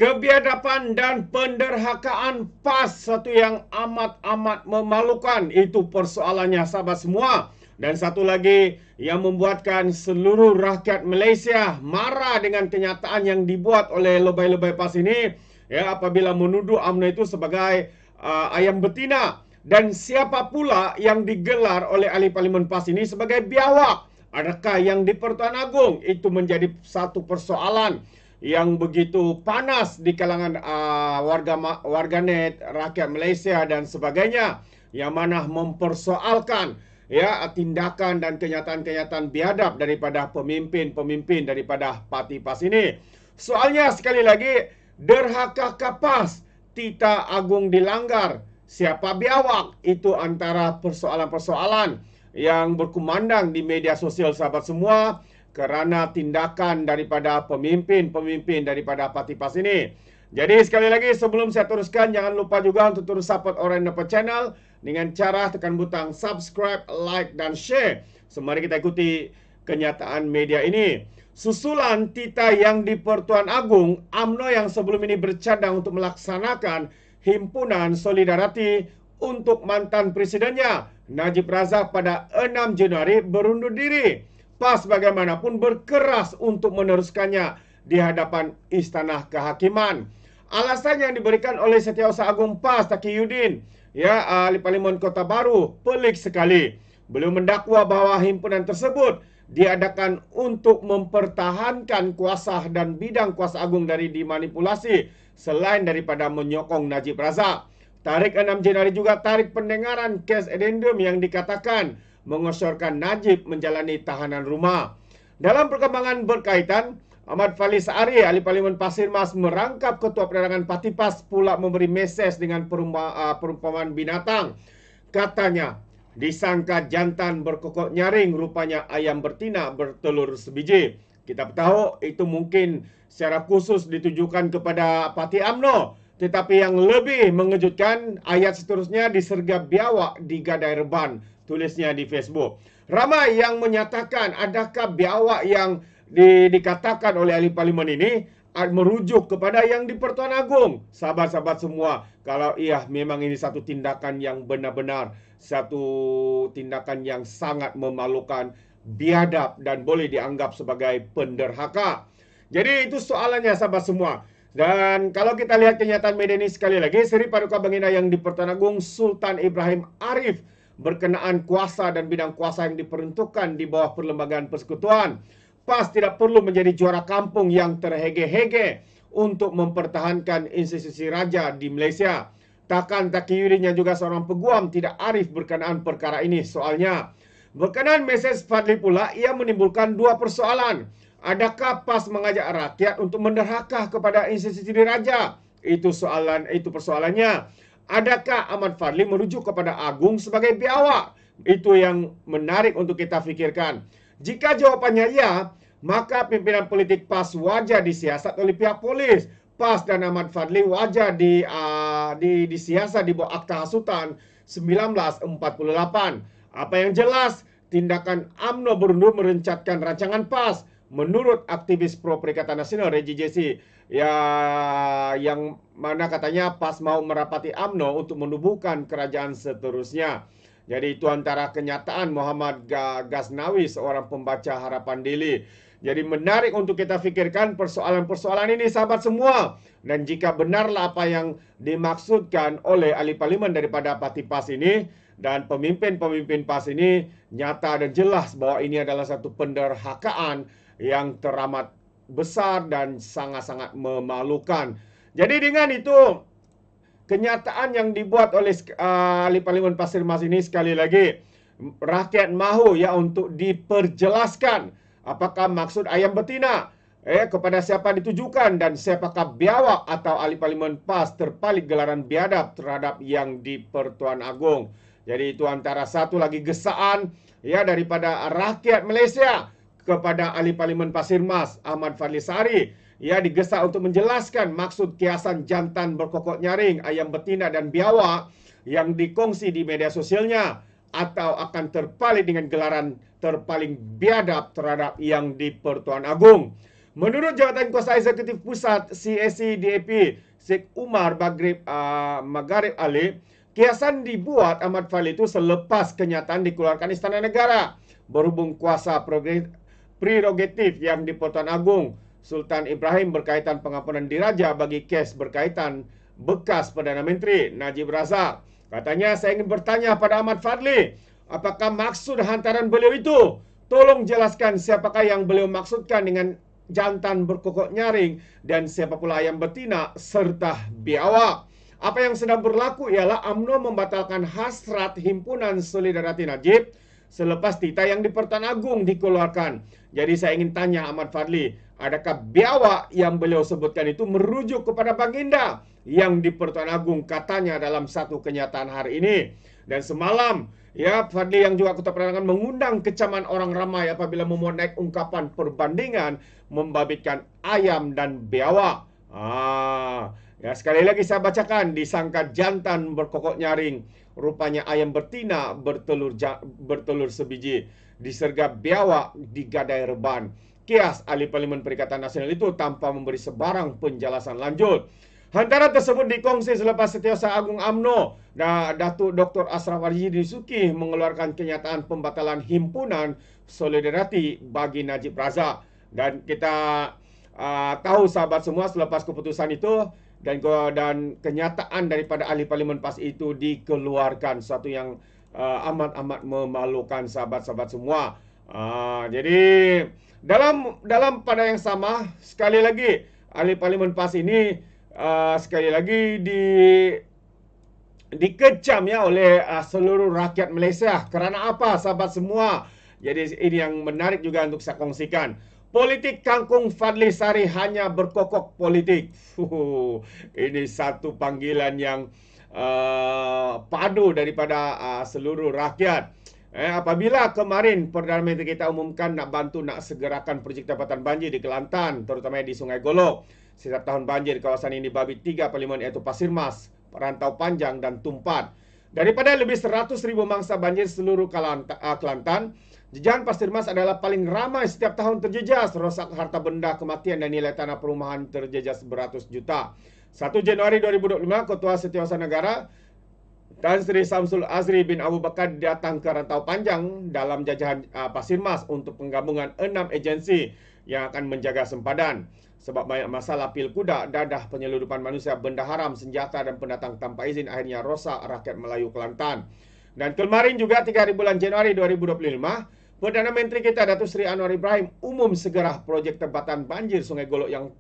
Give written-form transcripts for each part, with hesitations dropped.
Kebiadaban dan penderhakaan PAS satu yang amat-amat memalukan. Itu persoalannya sahabat semua. Dan satu lagi yang membuatkan seluruh rakyat Malaysia marah dengan kenyataan yang dibuat oleh lebay-lebay PAS ini. Ya, apabila menuduh UMNO itu sebagai ayam betina. Dan siapa pula yang digelar oleh ahli parlimen PAS ini sebagai biawak? Adakah yang di Pertuan Agong? Itu menjadi satu persoalan yang begitu panas di kalangan warganet, rakyat Malaysia dan sebagainya, yang mana mempersoalkan ya tindakan dan kenyataan-kenyataan biadab daripada pemimpin-pemimpin daripada parti PAS ini. Soalnya sekali lagi, derhakakah PAS? Tita Agung dilanggar. Siapa biawak? Itu antara persoalan-persoalan yang berkumandang di media sosial sahabat semua, kerana tindakan daripada pemimpin-pemimpin daripada parti PAS ini. Jadi sekali lagi sebelum saya teruskan, jangan lupa juga untuk terus support Orang Dapat Channel dengan cara tekan butang subscribe, like dan share. Mari kita ikuti kenyataan media ini. Susulan tita yang di Pertuan Agong, UMNO yang sebelum ini bercadang untuk melaksanakan himpunan solidariti untuk mantan presidennya Najib Razak pada 6 Januari berundur diri. PAS bagaimanapun berkeras untuk meneruskannya di hadapan Istana Kehakiman. Alasan yang diberikan oleh Setiausaha Agung PAS Taqiyuddin, ya, ahli parlimen Kota Baru, pelik sekali. Beliau mendakwa bahawa himpunan tersebut diadakan untuk mempertahankan kuasa dan bidang kuasa agung dari dimanipulasi selain daripada menyokong Najib Razak. Tarikh 6 Januari juga tarikh pendengaran kes addendum yang dikatakan mengesyorkan Najib menjalani tahanan rumah. Dalam perkembangan berkaitan, Ahmad Fadli Saari, ahli parlimen Pasir Mas, merangkap Ketua Penerangan Parti PAS pula memberi mesej dengan perumpamaan binatang. Katanya, disangka jantan berkokok nyaring, rupanya ayam betina bertelur sebiji. Kita tahu itu mungkin secara khusus ditujukan kepada Parti UMNO. Tetapi yang lebih mengejutkan, ayat seterusnya disergap biawak di Gadai Reban, tulisnya di Facebook. Ramai yang menyatakan adakah biawak yang dikatakan oleh ahli parlimen ini merujuk kepada yang di Pertuan Agong. Sahabat-sahabat semua, kalau iya memang ini satu tindakan yang benar-benar satu tindakan yang sangat memalukan, biadab dan boleh dianggap sebagai penderhaka. Jadi itu soalannya sahabat semua. Dan kalau kita lihat kenyataan media ini sekali lagi, Seri Paduka Baginda yang di Pertuan Agong Sultan Ibrahim Arif berkenaan kuasa dan bidang kuasa yang diperuntukkan di bawah Perlembagaan Persekutuan. PAS tidak perlu menjadi juara kampung yang terhege-hege untuk mempertahankan institusi raja di Malaysia. Takkan Taqiyuddin yang juga seorang peguam tidak arif berkenaan perkara ini. Soalnya, berkenaan mesej Fadli pula, ia menimbulkan dua persoalan. Adakah PAS mengajak rakyat untuk menderhaka kepada institusi raja? Itu persoalannya. Adakah Ahmad Fadli merujuk kepada Agung sebagai biawak? Itu yang menarik untuk kita fikirkan. Jika jawapannya ya, maka pimpinan politik PAS wajar disiasat oleh pihak polis. PAS dan Ahmad Fadli wajar disiasat di bawah Akta Hasutan 1948. Apa yang jelas, tindakan UMNO berundur merencatkan rancangan PAS. Menurut aktivis pro Perikatan Nasional Reggie Jesse, ya, yang mana katanya PAS mau merapati UMNO untuk menubuhkan kerajaan seterusnya. Jadi itu antara kenyataan Muhammad Ghaznawi, seorang pembaca Harapan Daily. Jadi menarik untuk kita fikirkan persoalan-persoalan ini sahabat semua. Dan jika benarlah apa yang dimaksudkan oleh ahli parlimen daripada parti PAS ini dan pemimpin-pemimpin PAS ini, nyata dan jelas bahwa ini adalah satu penderhakaan yang teramat besar dan sangat-sangat memalukan. Jadi dengan itu, kenyataan yang dibuat oleh ahli parlimen Pasir Mas ini sekali lagi, rakyat mahu ya untuk diperjelaskan apakah maksud ayam betina, kepada siapa ditujukan dan siapakah biawak atau ahli parlimen PAS terpalit gelaran biadab terhadap yang di Pertuan Agong. Jadi itu antara satu lagi gesaan ya daripada rakyat Malaysia kepada ahli parlimen Pasir Mas Ahmad Fadli Saari. Ia digesa untuk menjelaskan maksud kiasan jantan berkokok nyaring, ayam betina dan biawak yang dikongsi di media sosialnya, atau akan terpalit dengan gelaran terpaling biadab terhadap yang di Pertuan Agong. Menurut Jawatan Kuasa Eksekutif Pusat CAC DAP Sheikh Umar Magharib Ali, kiasan dibuat Ahmad Fadli itu selepas kenyataan dikeluarkan Istana Negara berhubung kuasa prerogatif yang di Pertuan Agong Sultan Ibrahim berkaitan pengampunan diraja bagi kes berkaitan bekas Perdana Menteri Najib Razak. Katanya, saya ingin bertanya pada Ahmad Fadli, apakah maksud hantaran beliau itu? Tolong jelaskan siapakah yang beliau maksudkan dengan jantan berkokok nyaring dan siapa pula ayam betina serta biawak. Apa yang sedang berlaku ialah UMNO membatalkan hasrat Himpunan Solidariti Najib selepas tita yang di Pertuan Agong dikeluarkan. Jadi saya ingin tanya Ahmad Fadli, adakah biawak yang beliau sebutkan itu merujuk kepada Baginda yang di Pertuan Agong katanya dalam satu kenyataan hari ini? Dan semalam, ya, Fadli yang juga Ketua Perdagangan mengundang kecaman orang ramai apabila memuat naik ungkapan perbandingan membabitkan ayam dan biawak. Ya, sekali lagi saya bacakan, disangka jantan berkokok nyaring, rupanya ayam betina bertelur sebiji, disergap biawak digadai reban. Kias ahli Parlimen Perikatan Nasional itu tanpa memberi sebarang penjelasan lanjut. Hantaran tersebut dikongsi selepas Setiausaha Agung UMNO Datuk Dr. Ashraf Arji Disuki mengeluarkan kenyataan pembatalan Himpunan Solidariti bagi Najib Razak. Dan kita tahu sahabat semua, selepas keputusan itu dan kenyataan daripada ahli Parlimen PAS itu dikeluarkan, satu yang amat-amat memalukan sahabat-sahabat semua. Jadi dalam pada yang sama, sekali lagi ahli Parlimen PAS ini sekali lagi dikecam ya oleh seluruh rakyat Malaysia. Kerana apa sahabat semua? Jadi ini yang menarik juga untuk saya kongsikan. Politik kangkung Fadli Sari hanya berkokok politik. Ini satu panggilan yang padu daripada seluruh rakyat. Apabila kemarin Perdana Menteri kita umumkan nak bantu nak segerakan projek tempatan banjir di Kelantan, terutama di Sungai Golok. Setiap tahun banjir di kawasan ini babi 3 parlimen, iaitu Pasir Mas, Rantau Panjang dan Tumpat. Daripada lebih 100,000 mangsa banjir seluruh Kelantan, jejahan Pasir Mas adalah paling ramai setiap tahun terjejas. Rosak harta benda, kematian dan nilai tanah perumahan terjejas beratus juta. 1 Januari 2025, Ketua Setiausaha Negara Tan Sri Samsul Azri bin Abu Bakar datang ke Rantau Panjang dalam jajahan Pasir Mas untuk penggabungan 6 agensi yang akan menjaga sempadan. Sebab banyak masalah pilkuda, dadah penyeludupan manusia, benda haram, senjata dan pendatang tanpa izin akhirnya rosak rakyat Melayu Kelantan. Dan kemarin juga 3 hari bulan Januari 2025, Perdana Menteri kita Datuk Seri Anwar Ibrahim umum segera projek tempatan banjir Sungai Golok yang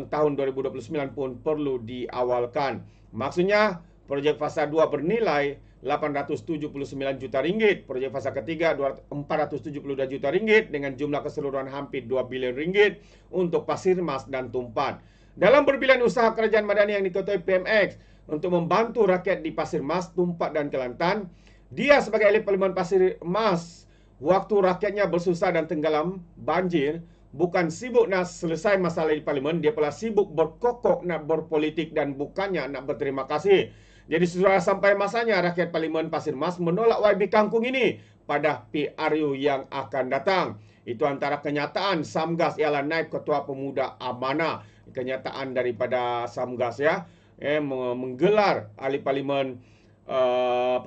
tahun 2029 pun perlu diawalkan. Maksudnya projek fasa 2 bernilai 879 juta ringgit, projek fasa ketiga 472 juta ringgit dengan jumlah keseluruhan hampir 2 bilion ringgit untuk Pasir Mas dan Tumpat. Dalam berbilion usaha kerajaan madani yang diketuai PMX untuk membantu rakyat di Pasir Mas, Tumpat dan Kelantan, dia sebagai ahli Parlimen Pasir Mas, waktu rakyatnya bersusah dan tenggelam banjir, bukan sibuk nak selesai masalah di Parlimen, dia pula sibuk berkokok nak berpolitik dan bukannya nak berterima kasih. Jadi sudah sampai masanya rakyat Parlimen Pasir Mas menolak YB Kangkung ini pada PRU yang akan datang. Itu antara kenyataan Samgas ialah naib Ketua Pemuda Amanah. Kenyataan daripada Samgas ya, menggelar ahli Parlimen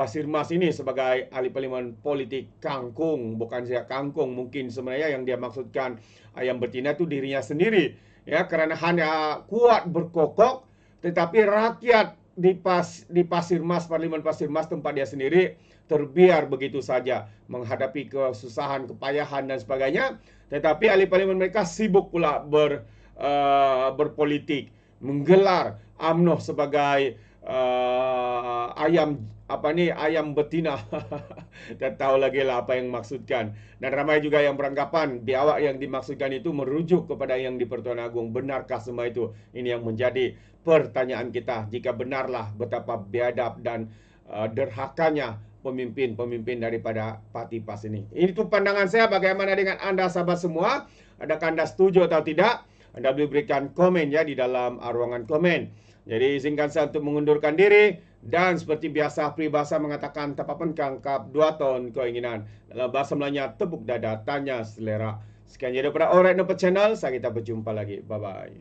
Pasir Mas ini sebagai ahli Parlimen politik kangkung. Bukan saja kangkung, mungkin sebenarnya yang dia maksudkan ayam betina itu dirinya sendiri. Ya, kerana hanya kuat berkokok, tetapi rakyat di Pasir Mas, Parlimen Pasir Mas tempat dia sendiri terbiar begitu saja menghadapi kesusahan, kepayahan dan sebagainya. Tetapi ahli parlimen mereka sibuk pula berpolitik, menggelar UMNO sebagai ayam betina. Tak tahu lagi lah apa yang maksudkan. Dan ramai juga yang beranggapan biawak yang dimaksudkan itu merujuk kepada yang di Pertuan Agong. Benarkah semua itu? Ini yang menjadi pertanyaan kita. Jika benarlah betapa biadab dan derhakanya pemimpin-pemimpin daripada parti PAS ini. Itu pandangan saya. Bagaimana dengan anda sahabat semua? Adakah anda setuju atau tidak? Anda boleh berikan komen ya di dalam ruangan komen. Jadi izinkan saya untuk mengundurkan diri. Dan seperti biasa peribahasa mengatakan tapapan kangkap 2 ton keinginan. Dalam bahasa Melayu tepuk dada tanya selera. Sekian je daripada Alright Nampak Channel. Saya kita berjumpa lagi. Bye-bye.